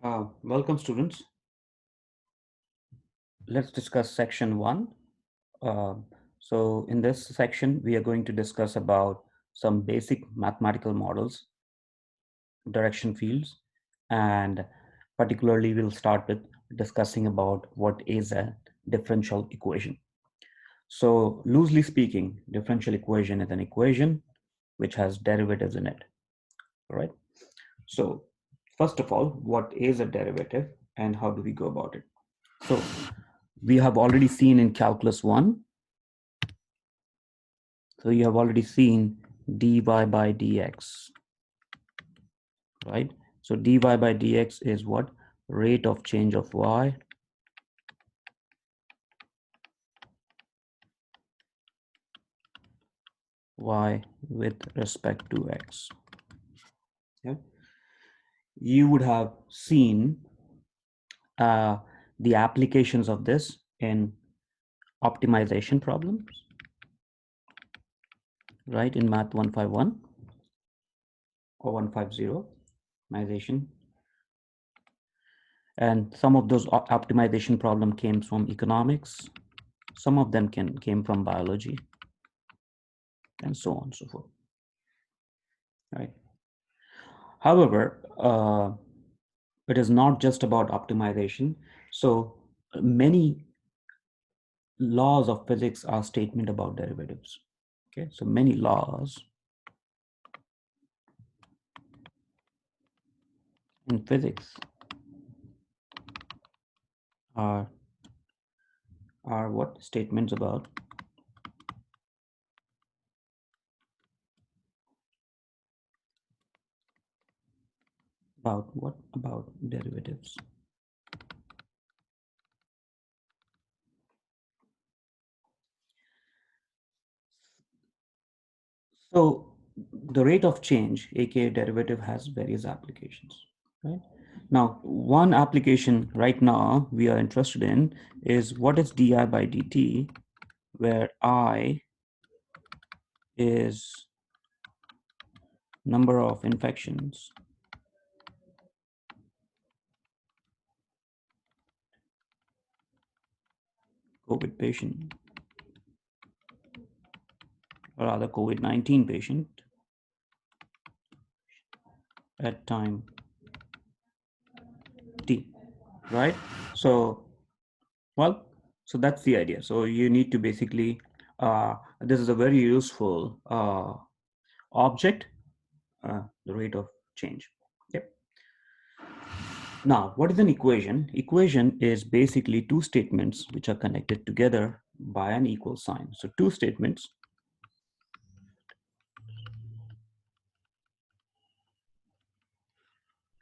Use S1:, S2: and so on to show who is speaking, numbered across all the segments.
S1: Welcome students. Let's discuss section 1. Uh, so in this section, we are going to discuss about some basic mathematical models, direction fields, and particularly we'll start with discussing about what is a differential equation. So loosely speaking, differential equation is an equation which has derivatives in it, right? So first of all, what is a derivative and how do we go about it? So we have already seen in calculus 1. So you have already seen dy by dx, right? So dy by dx is what? Rate of change of y with respect to x. Yeah. You would have seen the applications of this in optimization problems, right? In math 151 or 150 optimization. And some of those optimization problem came from economics. Some of them came from biology and so on and so forth, right? However, it is not just about optimization. So many laws of physics are statement about derivatives. Okay, so many laws in physics are what? Statements about what? About derivatives. So the rate of change, aka derivative, has various applications, right? Now, one application right now we are interested in is what is di by dt, where I is number of infections COVID patient, or rather COVID-19 patient at time t, right? So, well, so that's the idea. So you need to basically, this is a very useful object, the rate of change. Yep. Now, what is an equation? Equation is basically two statements which are connected together by an equal sign. So two statements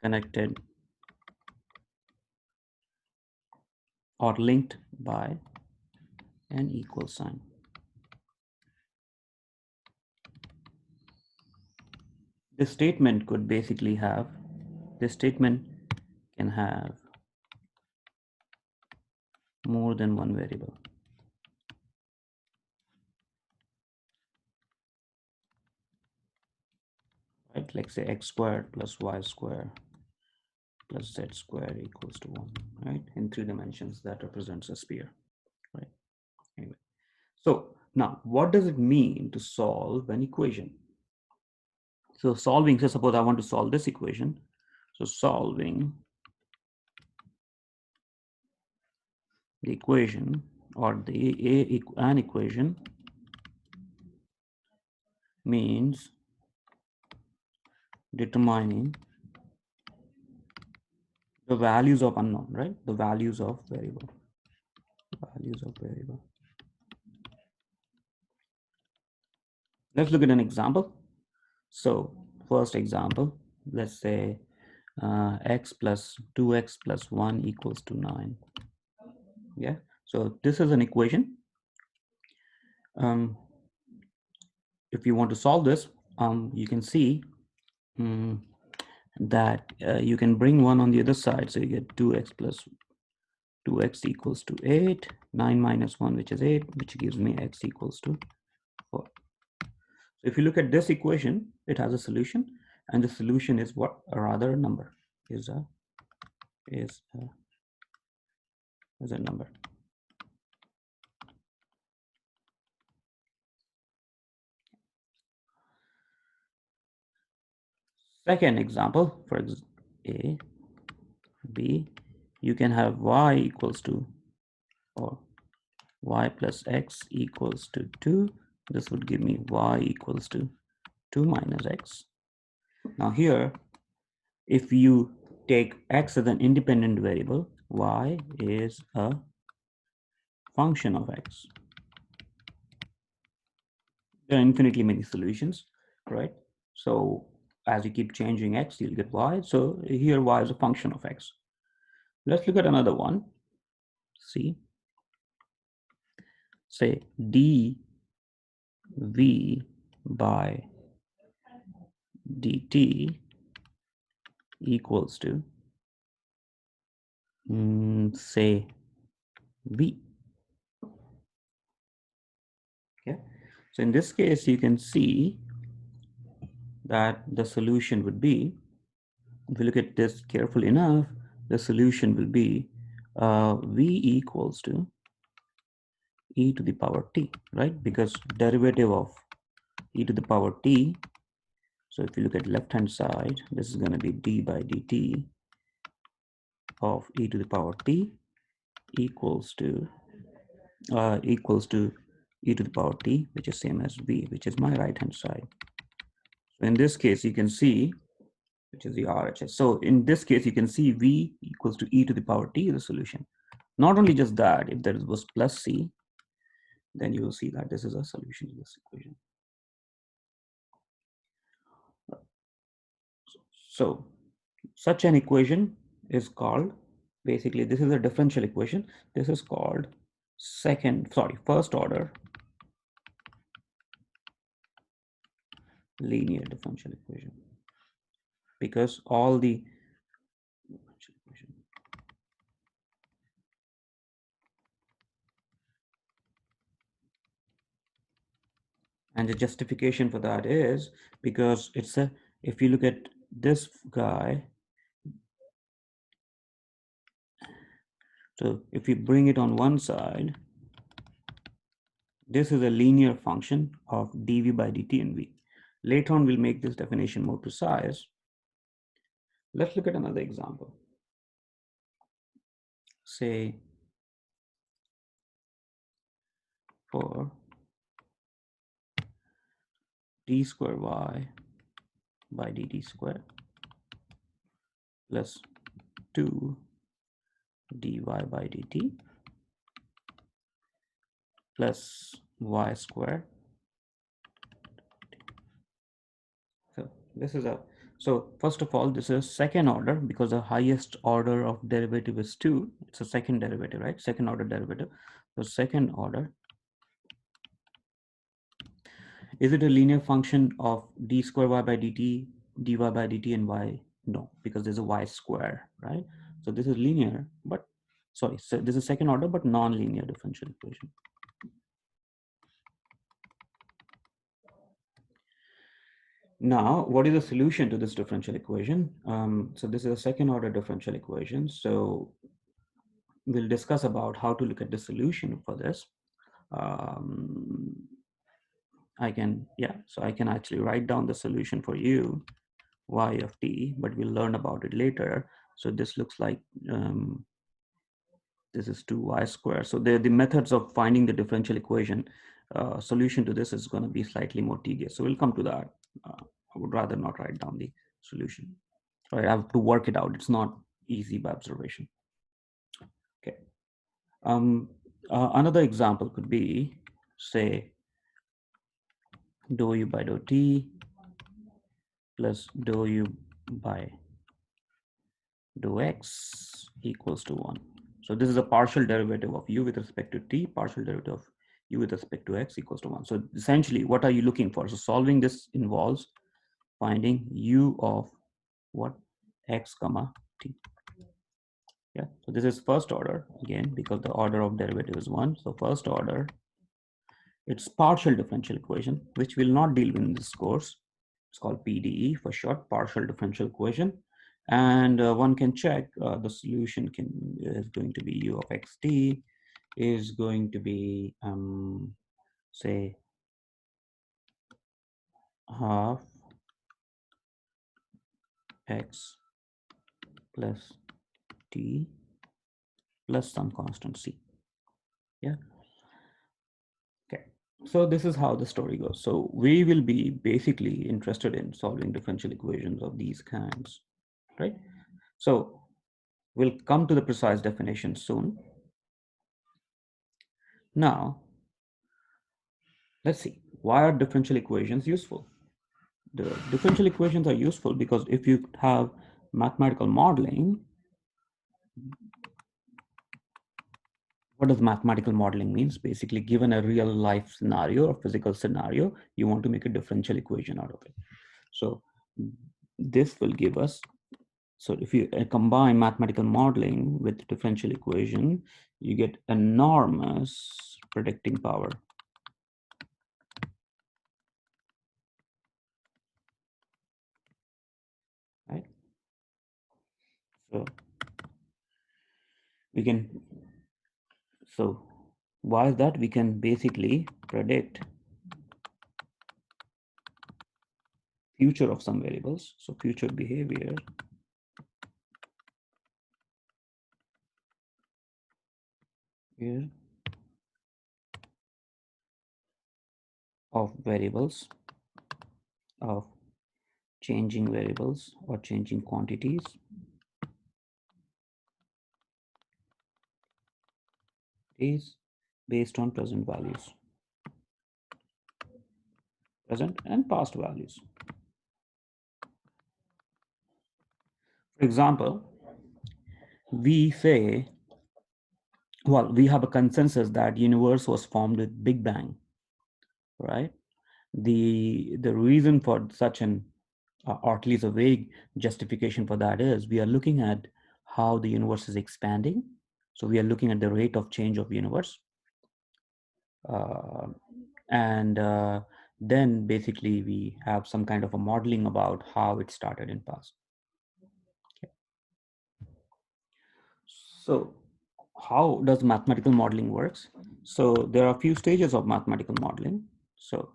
S1: connected or linked by an equal sign. This statement could basically have, this statement can have more than one variable. Right, like say x squared plus y squared plus z squared equals to 1, right? In 3 dimensions, that represents a sphere, right? Anyway, so now what does it mean to solve an equation? So solving, so suppose I want to solve this equation. So solving the equation or an equation means determining the values of unknown, right? The values of variable. Values of variable. Let's look at an example. So first example, let's say x plus 2x plus 1 equals to 9. Yeah, so this is an equation. If you want to solve this, you can see that you can bring 1 on the other side. So you get 2x plus 2x equals to 8, 9 minus 1, which is 8, which gives me x equals to 4. So if you look at this equation, it has a solution, and the solution is what? A rather number, is a is a number. Second example, for A, B, you can have y equals to, or y plus x equals to 2. This would give me y equals to 2 minus x. Now here, if you take x as an independent variable, y is a function of x. There are infinitely many solutions, right? So as you keep changing x, you'll get y. So here y is a function of x. Let's look at another one. See, say dv by dt equals to, say, v. Okay. So in this case, you can see that the solution would be, if you look at this carefully enough, the solution will be v equals to e to the power t, right? Because derivative of e to the power t, so if you look at left hand side, this is going to be d by dt of e to the power t equals to e to the power t, which is same as v, which is my right hand side. So in this case, you can see, which is the RHS. So in this case, you can see v equals to e to the power t is the solution. Not only just that, if there was plus c, then you will see that this is a solution to this equation. So such an equation is called, basically this is a differential equation. This is called first order linear differential equation, because all the and the justification for that is because it's a, if you look at this guy, so if you bring it on one side, this is a linear function of dv by dt and v. Later on, we'll make this definition more precise. Let's look at another example. Say for d square y by dt square plus 2 dy by dt plus y square. So this is a, so first of all, this is second order because the highest order of derivative is 2. It's a second derivative, right? Second order derivative. So second order. Is it a linear function of d square y by dt, dy by dt and y? No, because there's a y square, right? So this is linear, but sorry, so this is second order, but non-linear differential equation. Now, what is the solution to this differential equation? So this is a second order differential equation. So we'll discuss about how to look at the solution for this. I can actually write down the solution for you, y of t, but we'll learn about it later. So this looks like, this is 2y squared. So the methods of finding the differential equation solution to this is going to be slightly more tedious. So we'll come to that. I would rather not write down the solution. I have to work it out. It's not easy by observation. Okay. Another example could be, say, dou u by dou t plus dou u by dou x equals to 1. So this is a partial derivative of u with respect to t, partial derivative of u with respect to x equals to 1. So essentially, what are you looking for? So solving this involves finding u of what? X comma t. Yeah, so this is first order, again, because the order of derivative is 1. So first order, it's partial differential equation, which we'll not deal with in this course. It's called PDE for short, partial differential equation. And one can check the solution is going to be u of xt is going to be say half x plus t plus some constant c. Yeah. Okay. So this is how the story goes. So we will be basically interested in solving differential equations of these kinds, right? So we'll come to the precise definition soon. Now, let's see, why are differential equations useful? The differential equations are useful because if you have mathematical modeling, what does mathematical modeling means? Basically, given a real life scenario or physical scenario, you want to make a differential equation out of it. So this will give us, so if you combine mathematical modeling with differential equation, you get enormous predicting power. Right? So we can, so why is that? We can basically predict future of some variables. So future behavior here of variables, of changing variables or changing quantities is based on present values, present and past values. For example, we say, well, we have a consensus that universe was formed with Big Bang, right? The reason for such an, or at least a vague justification for that is we are looking at how the universe is expanding. So we are looking at the rate of change of universe. Uh, and then basically we have some kind of a modeling about how it started in past. Okay. So how does mathematical modeling works? So there are a few stages of mathematical modeling. So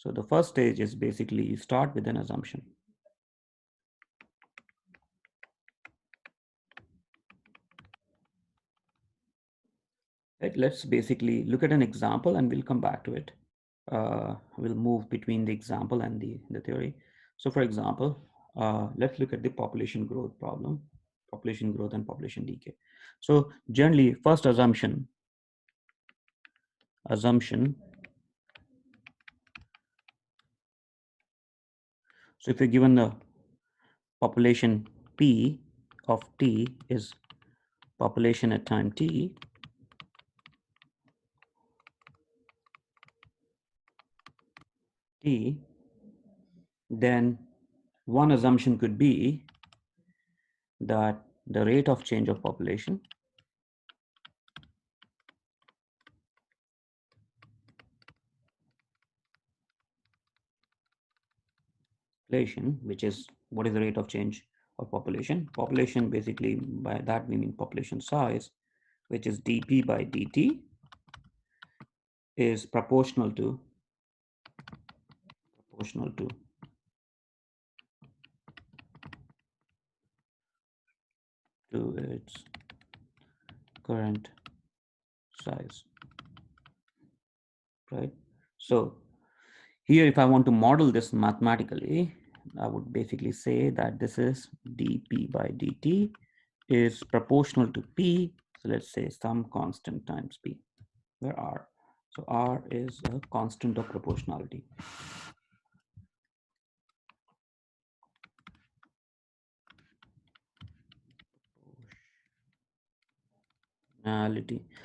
S1: the first stage is basically you start with an assumption. Right? Let's basically look at an example and we'll come back to it. We'll move between the example and the theory. So for example, let's look at the population growth problem, population growth and population decay. So generally, first assumption, so if you're given the population P of T is population at time T, then one assumption could be that the rate of change of population which is what is the rate of change of population. Population basically by that we mean population size, which is dP by dt is proportional to its current size, right? So here, if I want to model this mathematically, I would basically say that this is dP by dt is proportional to P. So let's say some constant times P, where R. So R is a constant of proportionality.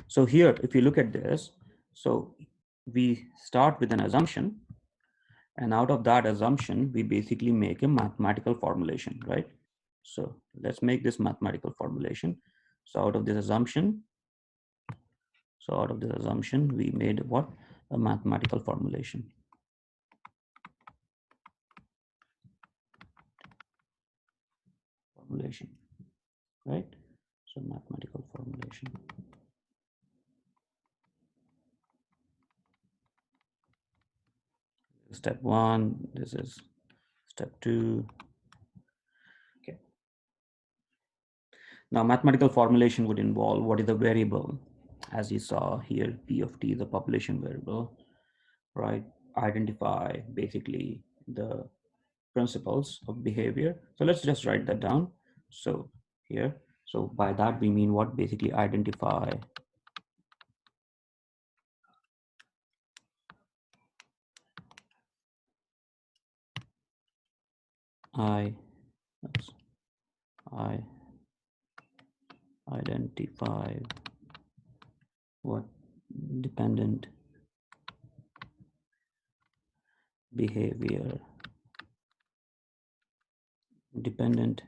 S1: So here, if you look at this, so we start with an assumption, and out of that assumption, we basically make a mathematical formulation, right? So let's make this mathematical formulation. So out of this assumption, we made what? A mathematical formulation. formulation, right? So mathematical formulation. Step 1, this is step 2. Okay. Now mathematical formulation would involve what is the variable, as you saw here, P of t, the population variable, right? Identify basically the principles of behavior. So let's just write that down. So here, so by that we mean what? Basically identify I, oops, I identify what dependent behavior, dependent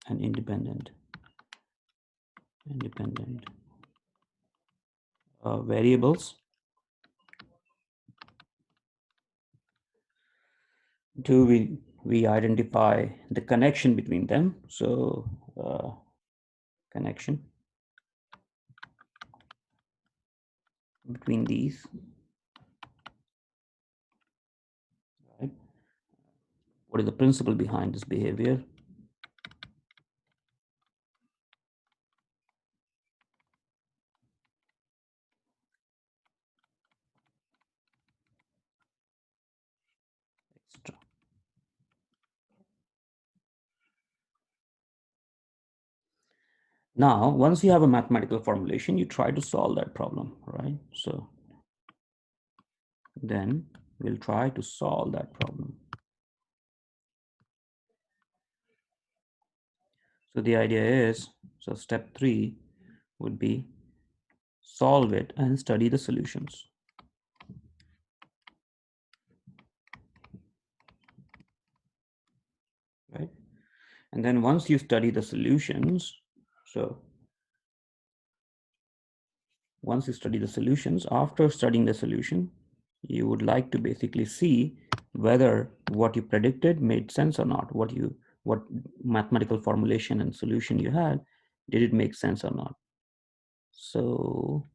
S1: and independent variables. Do we identify the connection between them? So connection between these, right? What is the principle behind this behavior? Extra. Now, once you have a mathematical formulation, you try to solve that problem, right? So then we'll try to solve that problem. So the idea is, so step 3 would be solve it and study the solutions. Right? And then once you study the solutions, so once you study the solutions, after studying the solution, you would like to basically see whether what you predicted made sense or not. What mathematical formulation and solution you had, did it make sense or not? So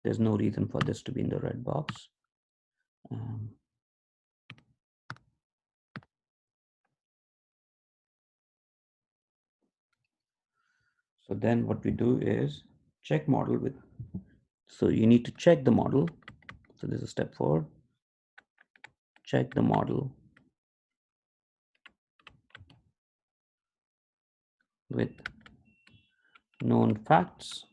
S1: there's no reason for this to be in the red box. So then what we do is check model with, so you need to check the model. So this is step 4, check the model with known facts,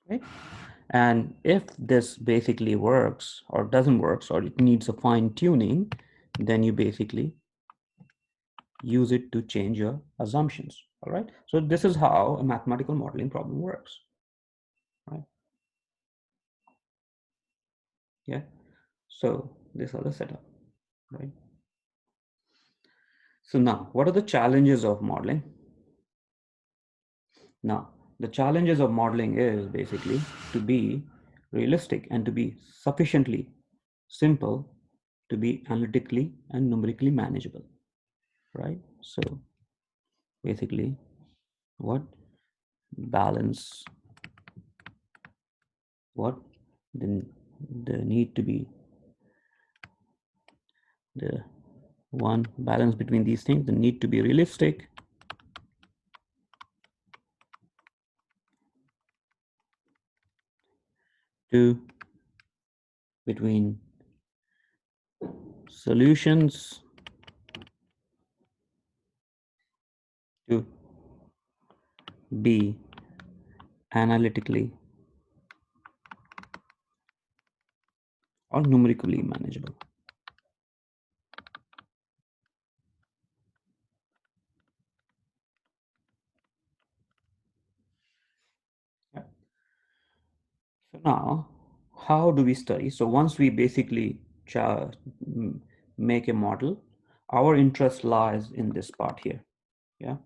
S1: right? And if this basically works or doesn't work, or it needs a fine tuning, then you basically use it to change your assumptions, all right? So this is how a mathematical modeling problem works, right? Yeah, so these are the setup, right? So now, what are the challenges of modeling? Now, the challenges of modeling is basically to be realistic and to be sufficiently simple to be analytically and numerically manageable, right? So basically, what balance, what the, the need to be, the one balance between these things, the need to be realistic, two, between solutions, to be analytically or numerically manageable. Yeah. So now, how do we study? So once we basically make a model, our interest lies in this part here. Yeah.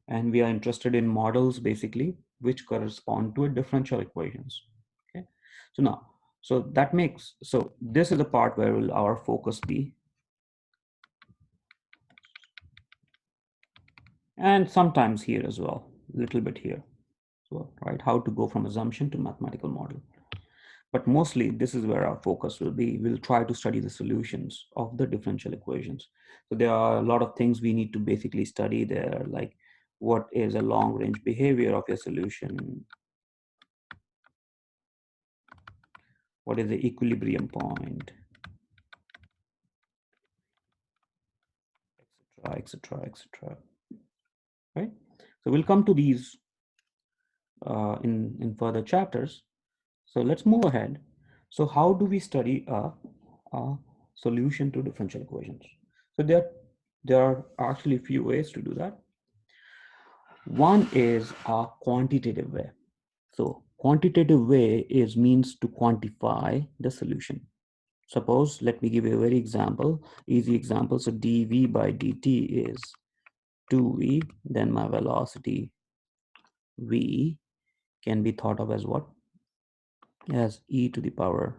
S1: And we are interested in models basically which correspond to a differential equations. Okay. So now, so that makes, so this is the part where will our focus be. and sometimes here as well, a little bit here. So, right, how to go from assumption to mathematical model. But mostly this is where our focus will be. We'll try to study the solutions of the differential equations. So there are a lot of things we need to basically study there, like what is a long range behavior of your solution? What is the equilibrium point, etc., etc. Right? So we'll come to these in further chapters. So let's move ahead. So how do we study a solution to differential equations? So there are actually a few ways to do that. One is a quantitative way. So quantitative way is means to quantify the solution. Suppose, let me give you a very easy example. So dv by dt is 2v, then my velocity v can be thought of as what? As e to the power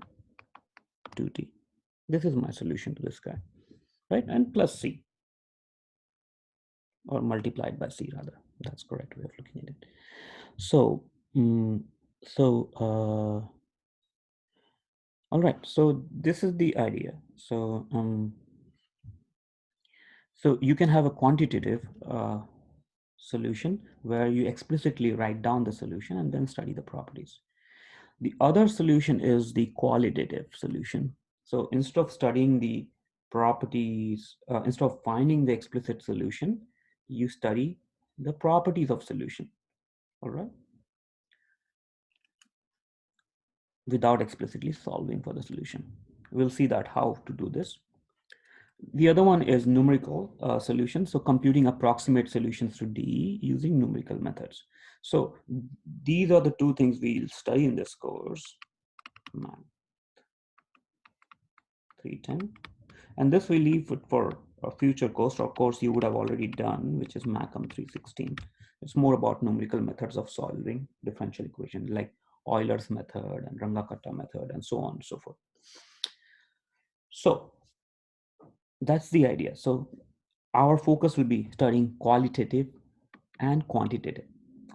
S1: 2t. This is my solution to this guy, right? And plus c, or multiplied by c rather. That's correct way of looking at it. So, all right. So this is the idea. So you can have a quantitative solution where you explicitly write down the solution and then study the properties. The other solution is the qualitative solution. So instead of studying the properties, instead of finding the explicit solution, you study the properties of solution, all right? Without explicitly solving for the solution. We'll see that how to do this. The other one is numerical solutions. So computing approximate solutions to DE using numerical methods. So these are the two things we'll study in this course, Math 310. And this we leave it for a future course or course you would have already done, which is MACM 316. It's more about numerical methods of solving differential equations like Euler's method and Runge-Kutta method and so on and so forth. So that's the idea. So our focus will be studying qualitative and quantitative.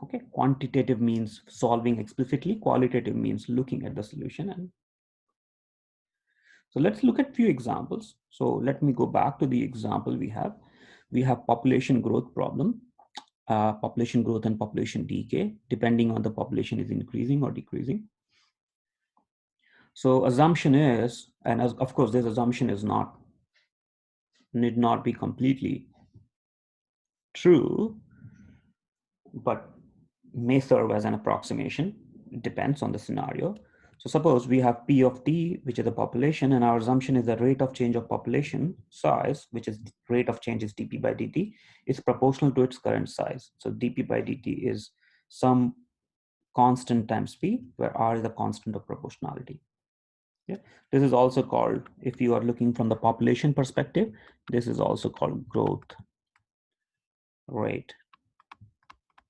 S1: Okay, quantitative means solving explicitly, qualitative means looking at the solution. And so let's look at few examples. So let me go back to the example we have. We have population growth problem, population growth and population decay, depending on the population is increasing or decreasing. So assumption is, and as, of course, this assumption is need not be completely true, but may serve as an approximation. It depends on the scenario. So suppose we have P of T, which is the population, and our assumption is the rate of change of population size, which is rate of change is dP by dt, is proportional to its current size. So dP by dt is some constant times P, where R is the constant of proportionality. Yeah. This is also called, if you are looking from the population perspective, this is also called growth rate.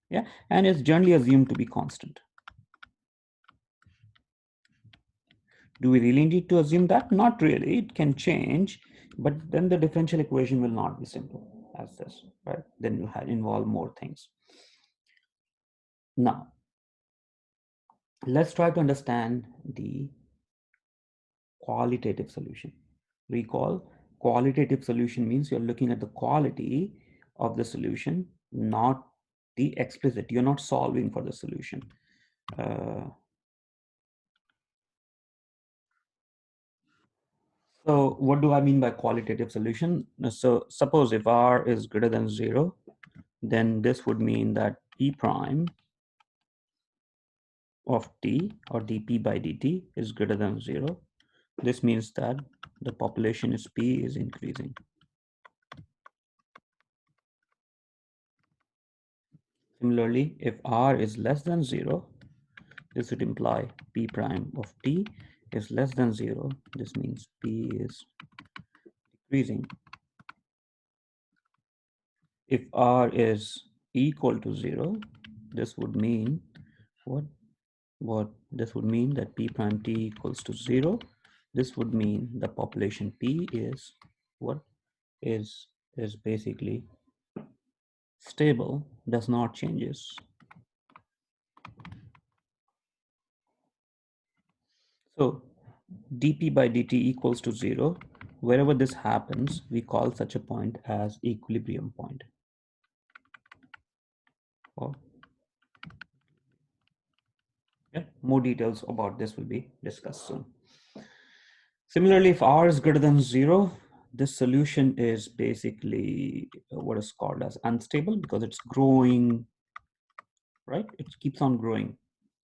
S1: Yeah, and it's generally assumed to be constant. Do we really need to assume that? Not really. It can change, but then the differential equation will not be simple as this, right? Then you have involve more things. Now, let's try to understand the qualitative solution. Recall, qualitative solution means you're looking at the quality of the solution, not the explicit. You're not solving for the solution. So what do I mean by qualitative solution? So suppose if R is greater than 0, then this would mean that P prime of T or dP by dt is greater than 0. This means that the population is P is increasing. Similarly, if R is less than 0, this would imply P prime of T is less than 0. This means P is decreasing. If R is equal to 0, this would mean what this would mean that P prime T equals to 0. This would mean the population P is what is basically stable does not changes. So dp by dt equals to 0. Wherever this happens, we call such a point as equilibrium point. Or, yeah, more details about this will be discussed soon. Similarly, if r is greater than 0, this solution is basically what is called as unstable because it's growing, right? It keeps on growing.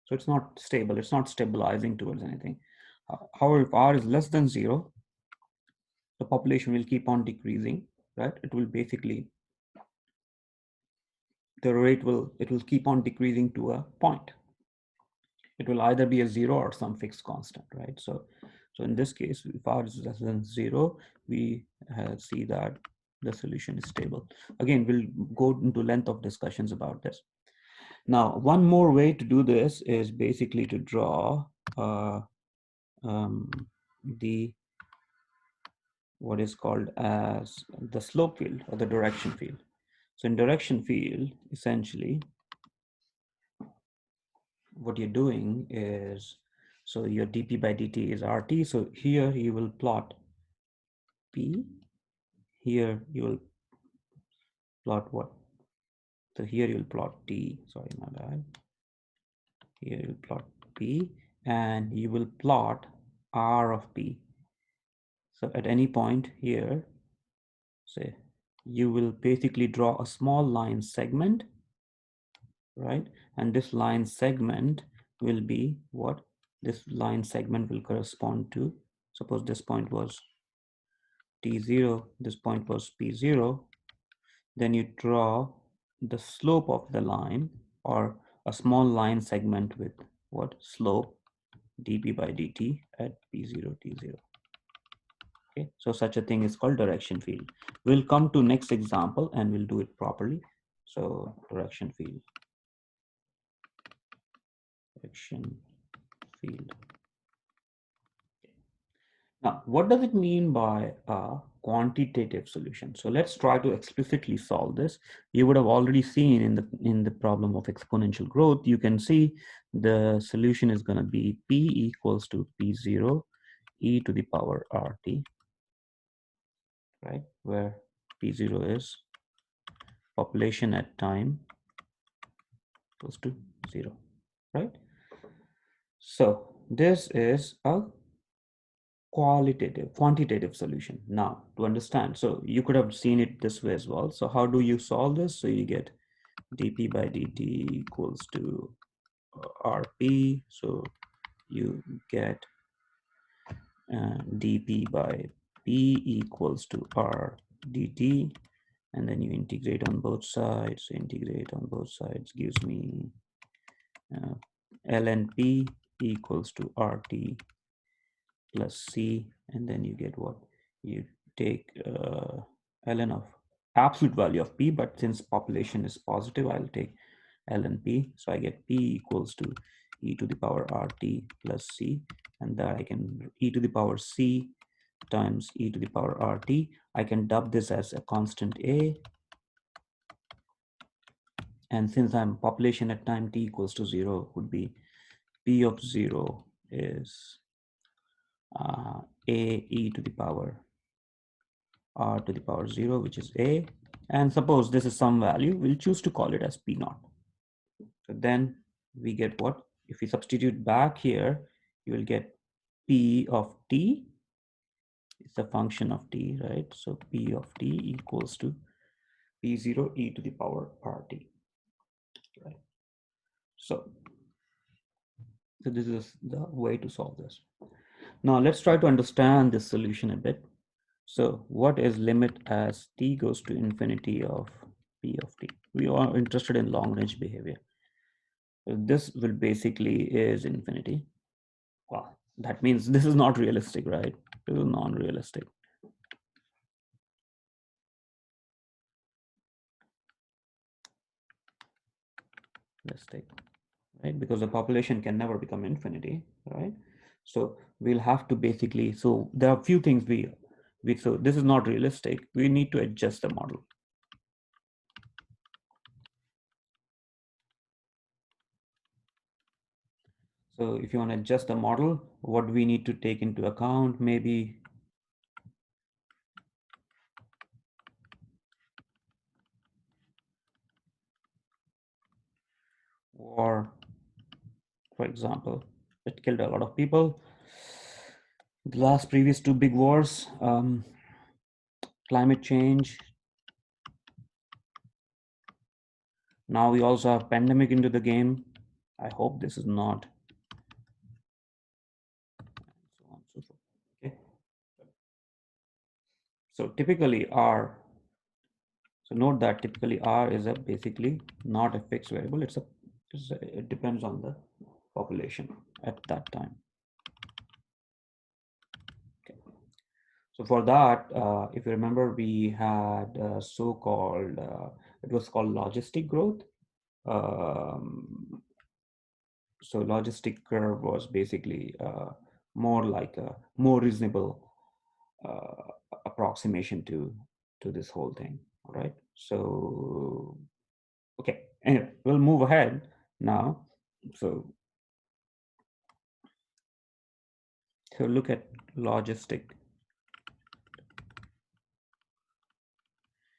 S1: So it's not stable. It's not stabilizing towards anything. However, if r is less than 0, the population will keep on decreasing, right? It will basically, it will keep on decreasing to a point. It will either be a 0 or some fixed constant, right? So in this case, if r is less than 0, we see that the solution is stable. Again, we'll go into length of discussions about this. Now, one more way to do this is basically to draw the what is called as the slope field or the direction field. So in direction field, essentially, what you're doing is, so your dp by dt is rt. So here you will plot p. Here you will plot what? So here you'll plot t. Sorry, my bad. Here you'll plot p, and you will plot r of p. So at any point here, say, you will basically draw a small line segment, right? And this line segment will be what? This line segment will correspond to, suppose this point was t0, this point was p0, then you draw the slope of the line or a small line segment with what? Slope dp by dt at p0, t0. Okay, so such a thing is called direction field. We'll come to next example and we'll do it properly. So direction field. Direction field. Now, what does it mean by a quantitative solution? So let's try to explicitly solve this. You would have already seen in the problem of exponential growth, you can see the solution is going to be p equals to p0 e to the power rt, right? Where p0 is population at time equals to 0, right? So this is a quantitative solution. Now to understand, so you could have seen it this way as well. So how do you solve this? So you get dp by dt equals to rp. So you get dp by p equals to r dt, and then you integrate on both sides. So integrate on both sides gives me ln p equals to rt plus c, and then you get what? You take ln of absolute value of p, but since population is positive, I'll take ln p. So I get p equals to e to the power rt plus c, and that I can e to the power c times e to the power rt. I can dub this as a constant a, and since I'm population at time t equals to 0 would be p of 0 is a e to the power r to the power 0, which is a, and suppose this is some value, we'll choose to call it as p naught. So then we get what? If we substitute back here, you will get p of t. It's a function of t, right? So p of t equals to p0 e to the power rt, right? So this is the way to solve this. Now let's try to understand this solution a bit. So what is limit as t goes to infinity of p of t? We are interested in long range behavior. So this will basically is infinity. Well, that means this is not realistic, right? This is non-realistic. Realistic, right? Because the population can never become infinity, right? So we'll have to basically, so there are a few things so this is not realistic. We need to adjust the model. So if you want to adjust the model, what do we need to take into account? Maybe war, for example, it killed a lot of people. The last previous two big wars, climate change. Now we also have pandemic into the game. I hope this is not. So on, so forth. Okay. So typically R. So note that typically R is a basically not a fixed variable. It depends on the population at that time. Okay. So for that, if you remember, we had so-called, it was called logistic growth. So logistic curve was basically more like a more reasonable uh, approximation to this whole thing. All right. So okay. Anyway, we'll move ahead now. So look at logistic.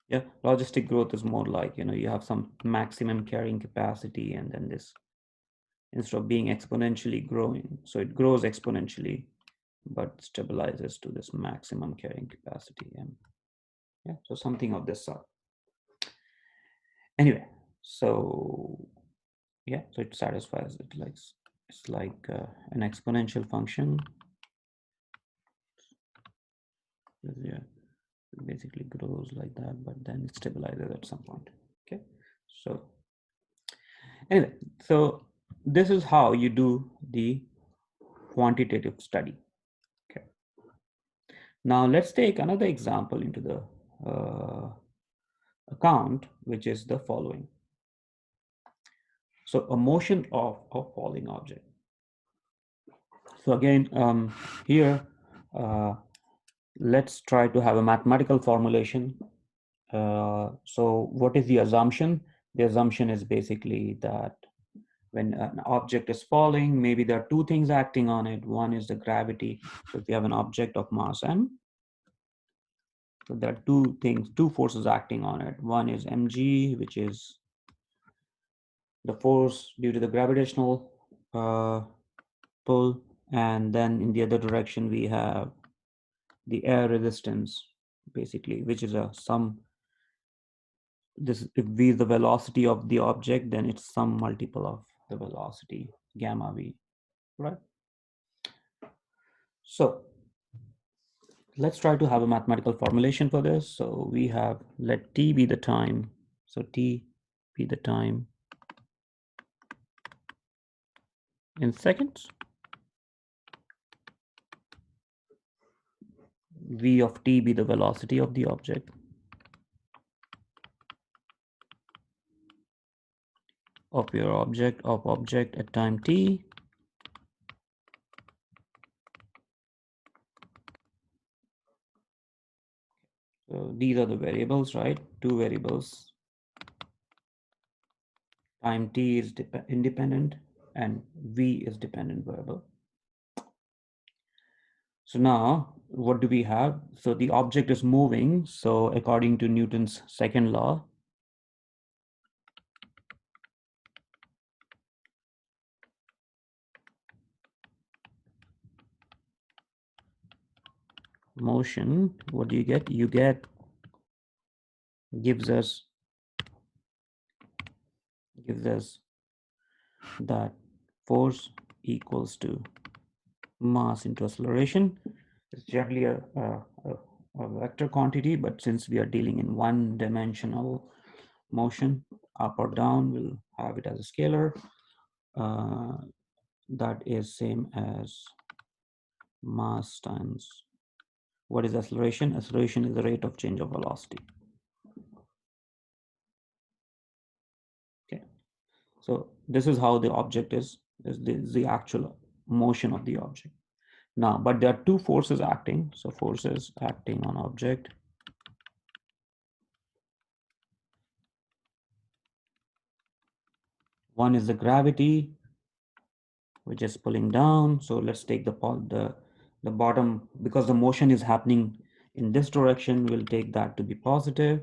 S1: Yeah, logistic growth is more like, you have some maximum carrying capacity, and then this, instead of being exponentially growing, so it grows exponentially but stabilizes to this maximum carrying capacity. And yeah, so something of this sort. Anyway, so yeah, so it satisfies it, like it's like an exponential function. Yeah, it basically grows like that, but then it stabilizes at some point. Okay, so anyway, so this is how you do the quantitative study. Okay, now let's take another example into the account, which is the following. So a motion of a falling object. So again, here, let's try to have a mathematical formulation. So what is the assumption? The assumption is basically that when an object is falling, maybe there are two things acting on it. One is the gravity. So if you have an object of mass m, so there are two forces acting on it. One is mg, which is the force due to the gravitational pull, and then in the other direction we have the air resistance, basically, which is a sum. This, if v is the velocity of the object, then it's some multiple of the velocity gamma v, right? So let's try to have a mathematical formulation for this. So we have, let t be the time. So t be the time in seconds. V of t be the velocity of the object. Of your object at time t. So these are the variables, right? Two variables. Time t is independent and v is dependent variable. So now what do we have? So the object is moving. So according to Newton's second law, motion, what do you get? You get, gives us that force equals to mass into acceleration. It's generally a vector quantity, but since we are dealing in one-dimensional motion, up or down, we'll have it as a scalar. That is same as mass times, what is acceleration? Acceleration is the rate of change of velocity. Okay, so this is how the object is the actual motion of the object. Now, but there are two forces acting. So forces acting on object. One is the gravity, which is pulling down. So let's take the bottom, because the motion is happening in this direction, we'll take that to be positive.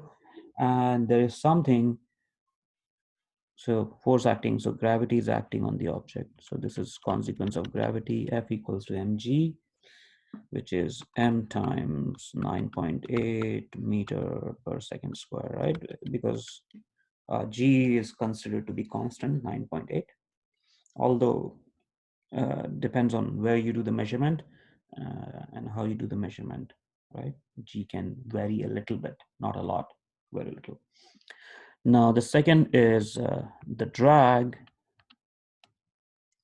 S1: And there is something, so force acting, so gravity is acting on the object. So this is consequence of gravity, F equals to mg, which is m times 9.8 meter per second square, right? Because g is considered to be constant, 9.8, although depends on where you do the measurement and how you do the measurement, right? G can vary a little bit, not a lot, very little. Now the second is the drag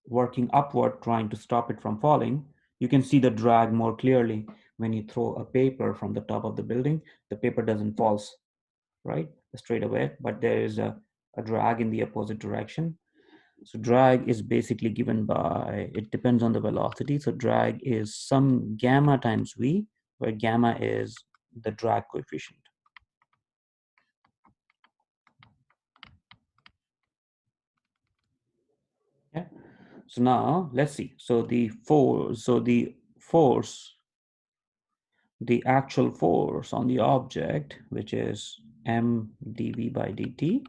S1: working upward, trying to stop it from falling. You can see the drag more clearly when you throw a paper from the top of the building. The paper doesn't fall, right, straight away, but there is a drag in the opposite direction. So drag is basically given by, it depends on the velocity. So drag is some gamma times v, where gamma is the drag coefficient. Yeah. So now let's see. So the force, the actual force on the object, which is m dv by dt,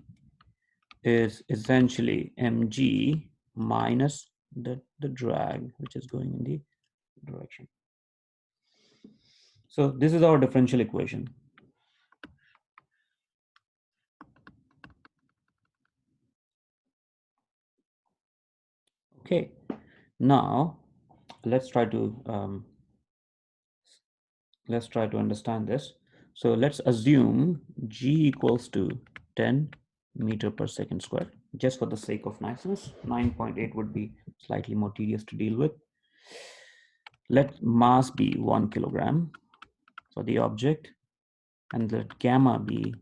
S1: is essentially mg minus the drag, which is going in the direction. So this is our differential equation. Okay, now let's try to understand this. So let's assume g equals to 10 meter per second square, just for the sake of niceness. 9.8 would be slightly more tedious to deal with. Let mass be 1 kilogram for the object, and let gamma be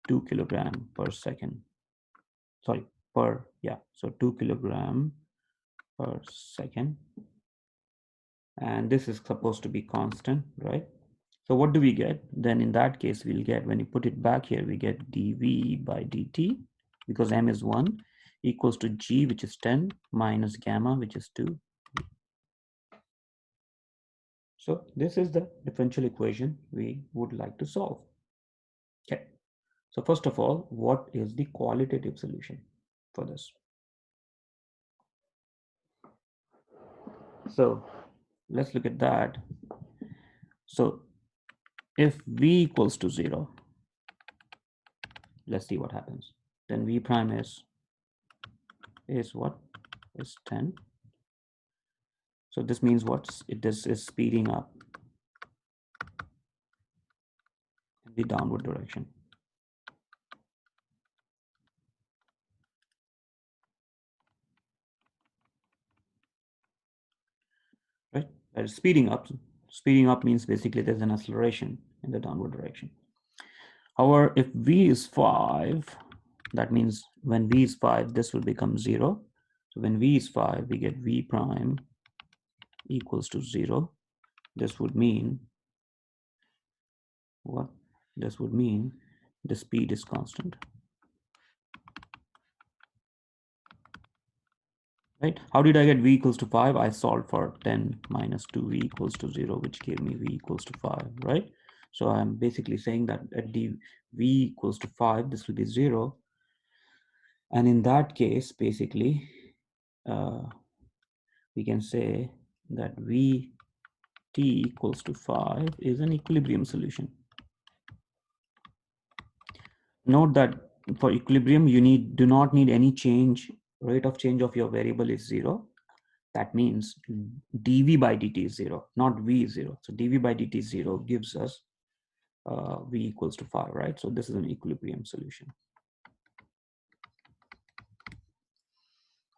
S1: 2 kilogram per second. Sorry, so 2 kilogram per second. And this is supposed to be constant, right? So what do we get? Then in that case, we'll get, when you put it back here, we get dv by dt, because m is 1, equals to g, which is 10, minus gamma, which is 2. So this is the differential equation we would like to solve. Okay. So first of all, what is the qualitative solution for this? So let's look at that. So if v equals to 0, let's see what happens. Then v prime is what? Is 10. So this means what? This is speeding up in the downward direction. Right? That is speeding up. Speeding up means basically there's an acceleration in the downward direction. However, if v is 5, that means when v is 5, this will become 0. So when v is 5, we get v prime equals to 0. This would mean what? This would mean the speed is constant. Right? How did I get v equals to 5? I solved for 10 minus 2v equals to 0, which gave me v equals to 5, right? So I'm basically saying that at v equals to 5, this will be 0. And in that case, basically, we can say that v t equals to 5 is an equilibrium solution. Note that for equilibrium, you do not need any change. Rate of change of your variable is 0. That means dv by dt is 0, not v is 0. So dv by dt is 0 gives us v equals to 5, right? So this is an equilibrium solution.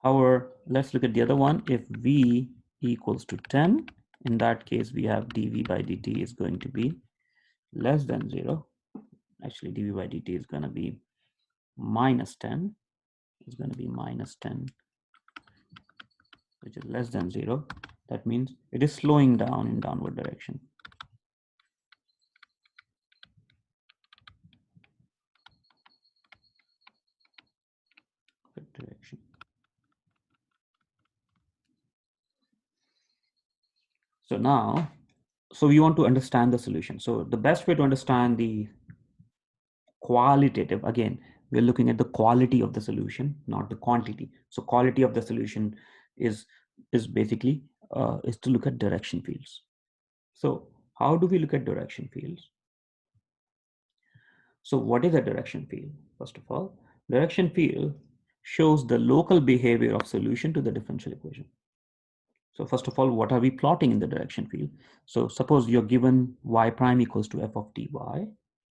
S1: However, let's look at the other one. If v equals to 10, in that case, we have dv by dt is going to be less than 0. Actually, dv by dt is going to be minus 10. It's going to be minus 10, which is less than 0. That means it is slowing down in downward direction. Direction. So now, so we want to understand the solution. So the best way to understand the qualitative, again, we're looking at the quality of the solution, not the quantity. So quality of the solution is basically is to look at direction fields. So how do we look at direction fields? So what is a direction field? First of all, direction field shows the local behavior of solution to the differential equation. So first of all, what are we plotting in the direction field? So suppose you're given y prime equals to f of dy.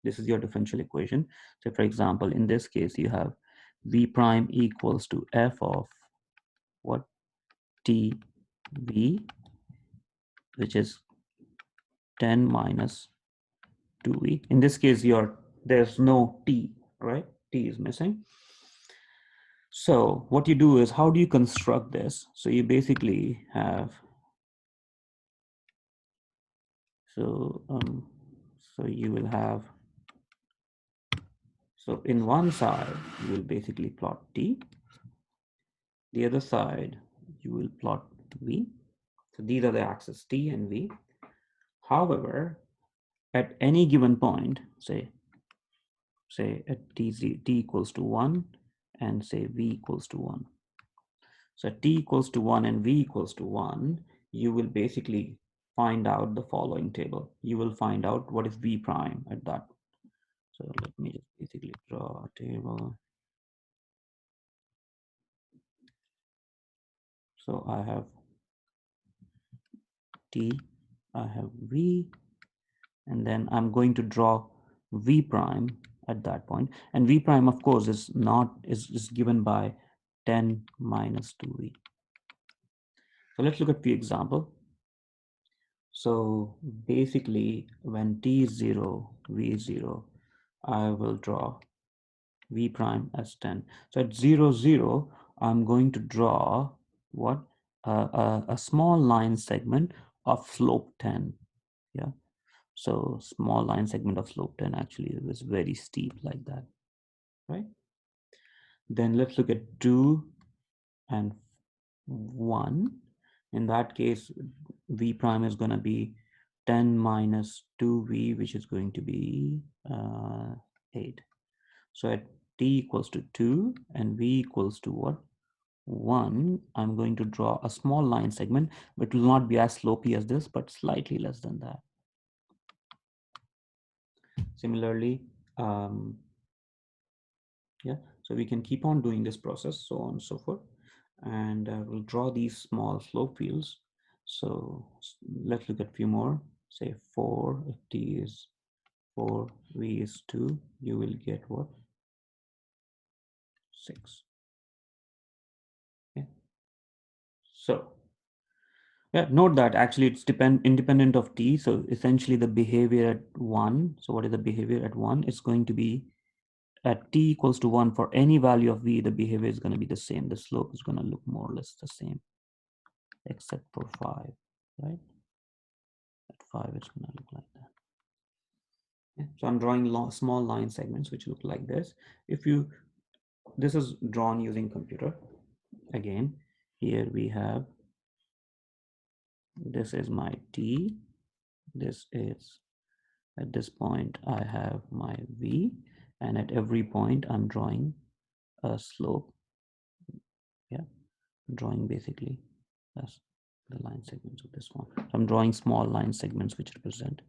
S1: This is your differential equation. So for example, in this case, you have v prime equals to f of what? T v, which is 10 minus 2v. In this case, there's no t, right? T is missing. So what you do is, how do you construct this? So you basically have, so you will have, so in one side, you will basically plot t. The other side, you will plot v. So these are the axes, t and v. However, at any given point, say at t equals to 1 and say v equals to 1. So at t equals to 1 and v equals to 1, you will basically find out the following table. You will find out what is v prime at that. So let me just basically draw a table. So I have t, I have v, and then I'm going to draw v prime at that point. And v prime, of course, is given by 10 minus 2v. So let's look at the example. So basically, when t is 0, v is 0, I will draw v prime as 10. So at 0, 0, I'm going to draw what? A small line segment of slope 10. Yeah. So small line segment of slope 10 actually was very steep like that, right? Then let's look at 2 and 1. In that case, v prime is going to be 10 minus 2v, which is going to be 8. So at t equals to 2 and v equals to what? 1, I'm going to draw a small line segment, which will not be as slopey as this, but slightly less than that. Similarly, yeah, so we can keep on doing this process, so on and so forth. And we'll draw these small slope fields. So let's look at a few more. Say 4, if t is 4, v is 2, you will get what? 6. Okay. So yeah, note that actually it's independent of t. So essentially the behavior at 1. So what is the behavior at 1? It's going to be at t equals to 1 for any value of v, the behavior is going to be the same. The slope is going to look more or less the same, except for 5, right? At 5, it's going to look like that. Yeah. So I'm drawing small line segments which look like this. This is drawn using computer. Again, here we have, this is my t. This is, at this point, I have my v. And at every point, I'm drawing a slope. Yeah, I'm drawing basically that's the line segments of this one. So I'm drawing small line segments which represent.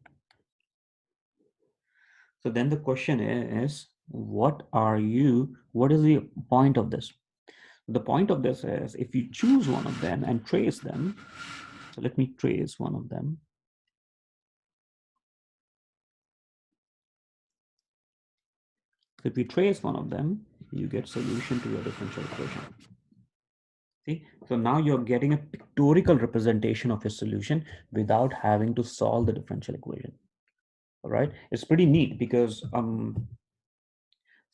S1: So then the question is, what is the point of this? The point of this is, if you choose one of them and trace them, so let me trace one of them. So if you trace one of them, you get solution to your differential equation. See, so now you're getting a pictorial representation of your solution without having to solve the differential equation. All right, it's pretty neat because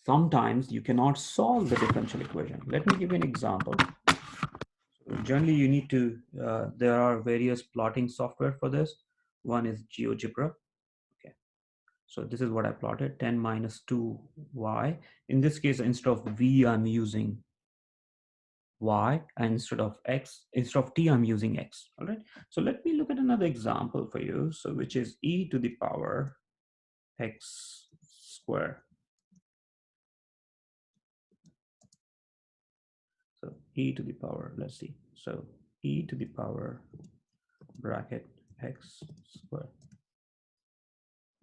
S1: sometimes you cannot solve the differential equation. Let me give you an example. Generally, you need to, there are various plotting software for this. One is GeoGebra. Okay. So this is what I plotted, 10 minus 2y. In this case, instead of v, I'm using y, and instead of x, instead of t, I'm using x. All right. So let me look at another example for you. So which is e to the power x square. So e to the power, let's see. So e to the power bracket x square,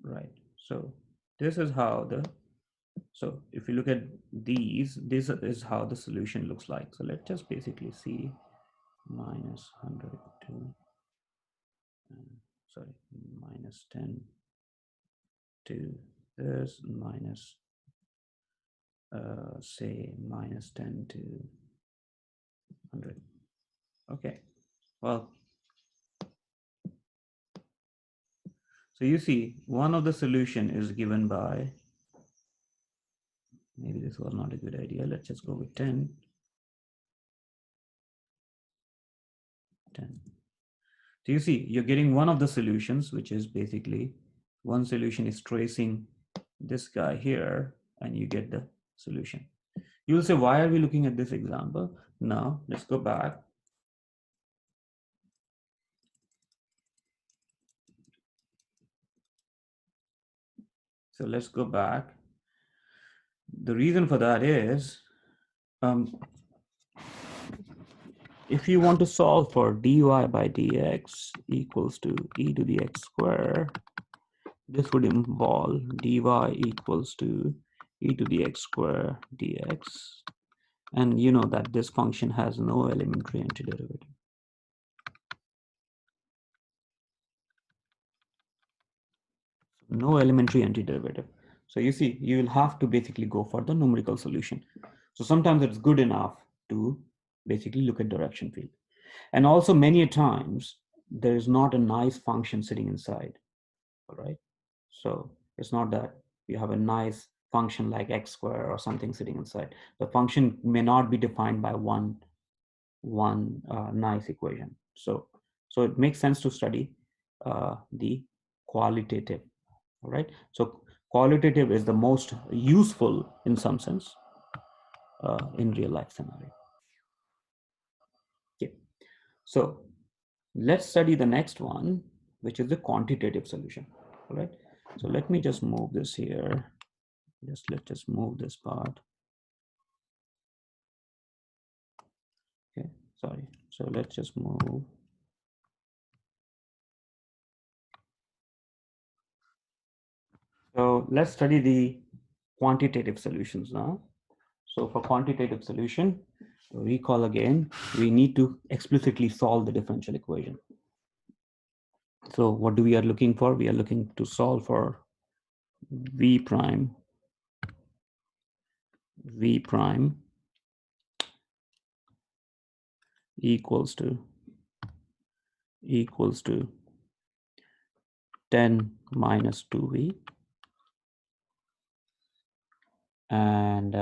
S1: right? So this is how the, so if you look at these, this is how the solution looks like. So let's just basically see minus 100 to, sorry, minus 10 to this, minus, say minus 10 to 100. Okay, well, so you see one of the solution is given by, maybe this was not a good idea. Let's just go with 10. 10. So you see, you're getting one of the solutions, which is basically one solution is tracing this guy here, and you get the solution. You'll say, why are we looking at this example? Now, let's go back. So let's go back. The reason for that is, if you want to solve for dy by dx equals to e to the x square, this would involve dy equals to e to the x square dx. And you know that this function has no elementary antiderivative. No elementary antiderivative. So you see, you will have to basically go for the numerical solution. So sometimes it's good enough to basically look at direction field. And also many times there is not a nice function sitting inside, all right? So it's not that you have a nice function like x square or something sitting inside. The function may not be defined by one nice equation. So it makes sense to study the qualitative. All right. So qualitative is the most useful in some sense in real life scenario. Okay. So let's study the next one, which is the quantitative solution. All right. So let me just move this here. Let's just move this part. Okay. Sorry. So let's just move. So let's study the quantitative solutions now. So for quantitative solution, recall again, we need to explicitly solve the differential equation. So what do we are looking for? We are looking to solve for v prime equals to 10 minus 2v, and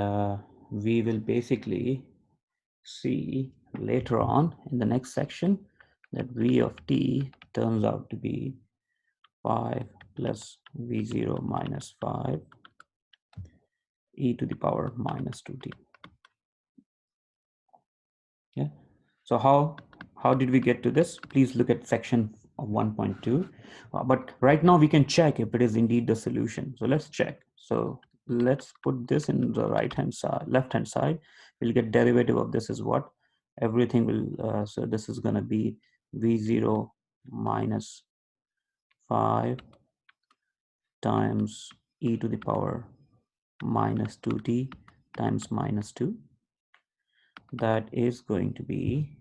S1: we will basically see later on in the next section that v of t turns out to be 5 plus v0 minus 5 e to the power minus 2t. Yeah. So how did we get to this? Please look at section 1.2. But right now we can check if it is indeed the solution. So let's check. So let's put this in the right hand side, left hand side. We'll get derivative of this is what? Everything will, so this is going to be v0 minus 5 times e to the power minus 2t times minus 2. That is going to be,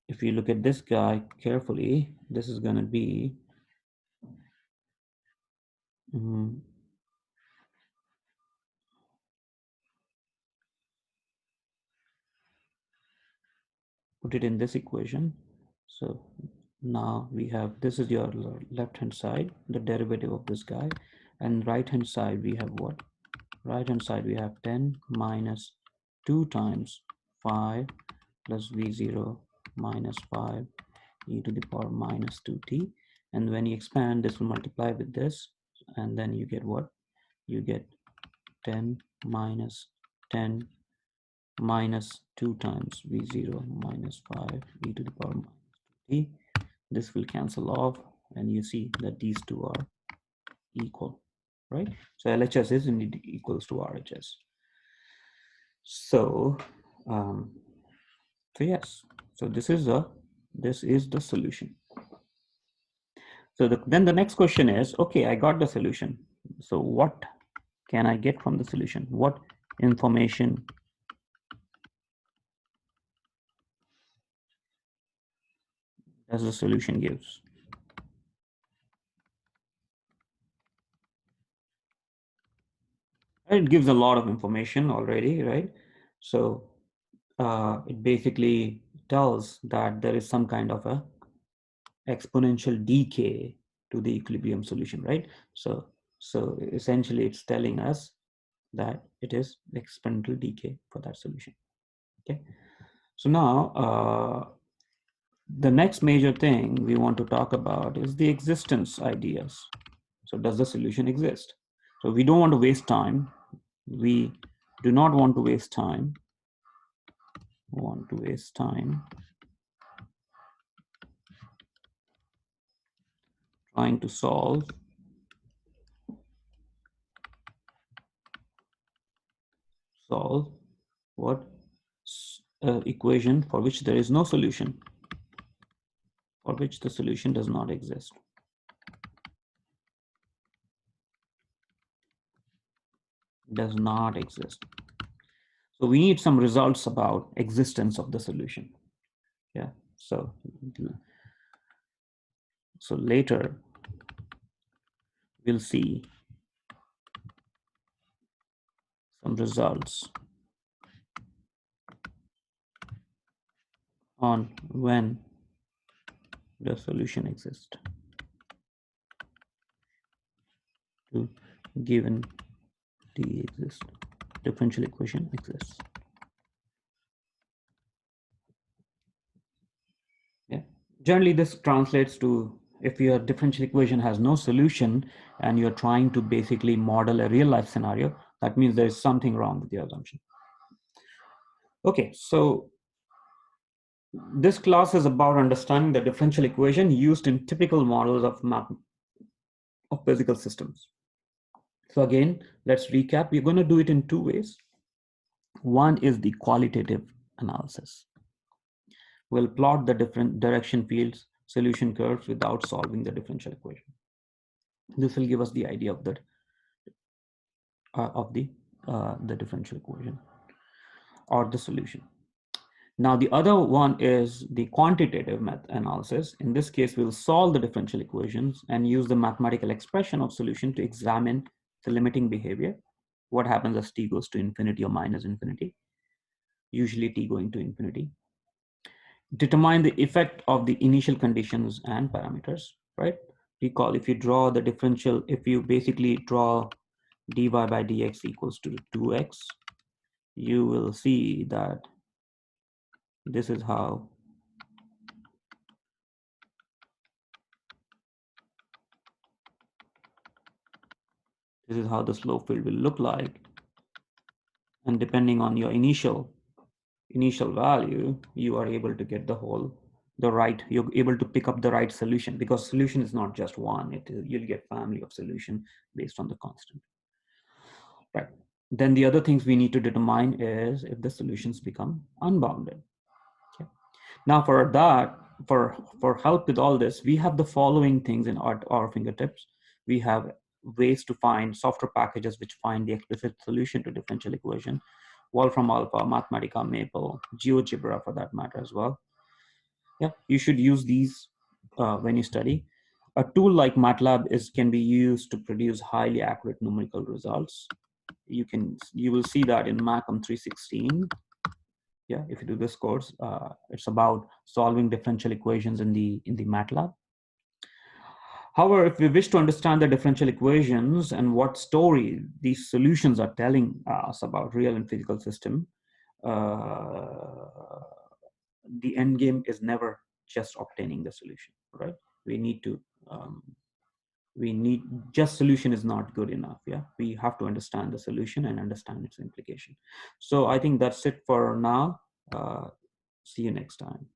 S1: if you look at this guy carefully, this is going to be put it in this equation. So now we have, this is your left hand side, the derivative of this guy, and right hand side we have what? Right hand side we have 10 minus 2 times 5 plus v0 minus 5 e to the power minus 2t. And when you expand, this will multiply with this, and then you get what? You get 10 minus 10 minus 2 times v0 minus 5 e to the power minus 2t. This will cancel off, and you see that these two are equal, right? So LHS is indeed equals to RHS. So, so yes, so this is the solution. So then the next question is, okay, I got the solution. So what can I get from the solution? What information does the solution gives? It gives a lot of information already, right? So it basically tells that there is some kind of a exponential decay to the equilibrium solution, right? So essentially it's telling us that it is exponential decay for that solution. Okay. So now the next major thing we want to talk about is the existence ideas. So does the solution exist? So we don't want to waste time. We do not want to waste time. Trying to solve what equation for which there is no solution, for which the solution does not exist. Does not exist. So we need some results about existence of the solution. Yeah. So later we'll see some results on when the solution exists to given t exists, differential equation exists. Yeah. Generally, this translates to if your differential equation has no solution and you're trying to basically model a real life scenario, that means there is something wrong with your assumption. Okay, so this class is about understanding the differential equation used in typical models of physical systems. So again, let's recap. We're going to do it in two ways. One is the qualitative analysis. We'll plot the different direction fields, solution curves without solving the differential equation. This will give us the idea of the differential equation or the solution. Now the other one is the quantitative analysis. In this case, we'll solve the differential equations and use the mathematical expression of solution to examine the limiting behavior. What happens as t goes to infinity or minus infinity? Usually t going to infinity. Determine the effect of the initial conditions and parameters, right? Recall, if you draw the differential, if you basically draw dy by dx equals to 2x, you will see that this is how the slope field will look like. And depending on your initial value, you are able to get you're able to pick up the right solution, because solution is not just one. You'll get family of solution based on the constant. Right. Then the other things we need to determine is if the solutions become unbounded. Okay. Now for that, for help with all this, we have the following things in our fingertips. We have ways to find software packages which find the explicit solution to differential equation. Wolfram Alpha, Mathematica, Maple, GeoGebra for that matter as well. Yeah, you should use these when you study. A tool like MATLAB can be used to produce highly accurate numerical results. You will see that in MACM 316. Yeah, if you do this course, it's about solving differential equations in the MATLAB. However, if we wish to understand the differential equations and what story these solutions are telling us about real and physical system, the end game is never just obtaining the solution, right? We need to we need, just solution is not good enough. Yeah, we have to understand the solution and understand its implication. So I think that's it for now. See you next time.